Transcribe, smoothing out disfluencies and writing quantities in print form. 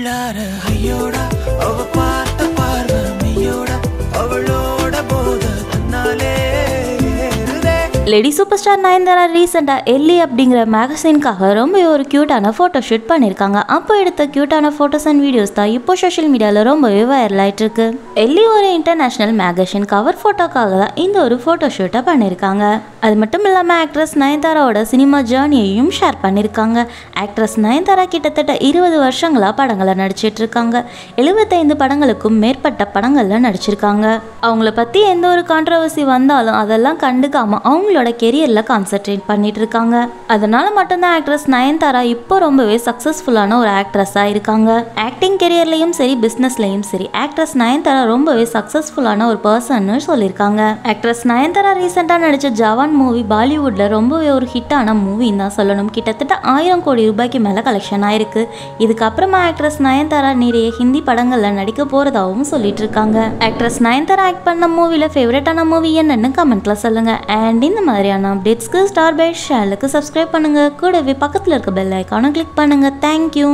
உள்ளார ஐயோடா அவ பார்த்த பார்வை மெய்யோடா அவளோட போத தன்னாலே லேடி சூப்பர் ஸ்டார் நயன்தாரா ரீசெண்டாக எல்லி அப்படிங்கிற மேகசின்காக ரொம்ப ஒரு க்யூட்டான ஃபோட்டோ ஷூட் பண்ணியிருக்காங்க. அப்போ எடுத்த க்யூட்டான ஃபோட்டோஸ் அண்ட் வீடியோஸ் தான் இப்போ சோஷியல் மீடியாவில் ரொம்பவே வைரல் ஆகிட்டு இருக்கு. எல்லி ஒரு இன்டர்நேஷ்னல் மேகசின் கவர் ஃபோட்டோக்காக தான் இந்த ஒரு ஃபோட்டோ ஷூட்டை பண்ணியிருக்காங்க. அது மட்டும் இல்லாமல் ஆக்ட்ரஸ் நயன்தாராவோட சினிமா ஜேர்னியையும் ஷேர் பண்ணியிருக்காங்க. ஆக்ட்ரஸ் நயன்தாரா கிட்டத்தட்ட 20 வருஷங்களாக படங்களை நடிச்சிட்டு இருக்காங்க. 75 படங்களுக்கும் மேற்பட்ட படங்களில் நடிச்சிருக்காங்க. அவங்கள பற்றி எந்த ஒரு கான்ட்ரவர்சி வந்தாலும் அதெல்லாம் கண்டுக்காம அவங்களோட கெரியரில் கான்சென்ட்ரேட் பண்ணிட்டு இருக்காங்க. அதனால மட்டும்தான் ஆக்ட்ரஸ் நயன்தாரா இப்போ ரொம்பவே சக்ஸஸ்ஃபுல்லான ஒரு ஆக்ட்ரஸாக இருக்காங்க. ஆக்டிங் கெரியர்லையும் சரி பிஸ்னஸ்லையும் சரி ஆக்ட்ரஸ் நயன்தாரா ரொம்பவே சக்ஸஸ்ஃபுல்லான ஒரு பர்சன்னு சொல்லியிருக்காங்க. ஆக்ட்ரஸ் நயன்தாரா ரீசெண்டாக நடித்த ஜவான் மூவி பாலிவுட்ல ரொம்பவே ஒரு ஹிட்டான மூவின்னு தான் சொல்லணும். கிட்டத்தட்ட 1000 கோடி ரூபாய்க்கு மேலே கலெக்ஷன் ஆயிருக்கு. இதுக்கப்புறமா ஆக்ட்ரஸ் நயன்தாரா நிறைய ஹிந்தி படங்களில் நடிக்க போறதாகவும் சொல்லிட்டு இருக்காங்க. ஆக்ட்ரஸ் நயன்தாரா ஆக்ட் பண்ண மூவியில் ஃபேவரட்டான மூவி என்னன்னு கமெண்ட்ல சொல்லுங்க. அண்ட் இந்த மாதிரியான அப்டேட்ஸ்க்கு ஸ்டார் பைட் சேனலுக்கு சப்ஸ்கிரைப் பண்ணுங்க. கூடவே பக்கத்தில் இருக்க பெல் ஐக்கானை கிளிக் பண்ணுங்க. தேங்க்யூ.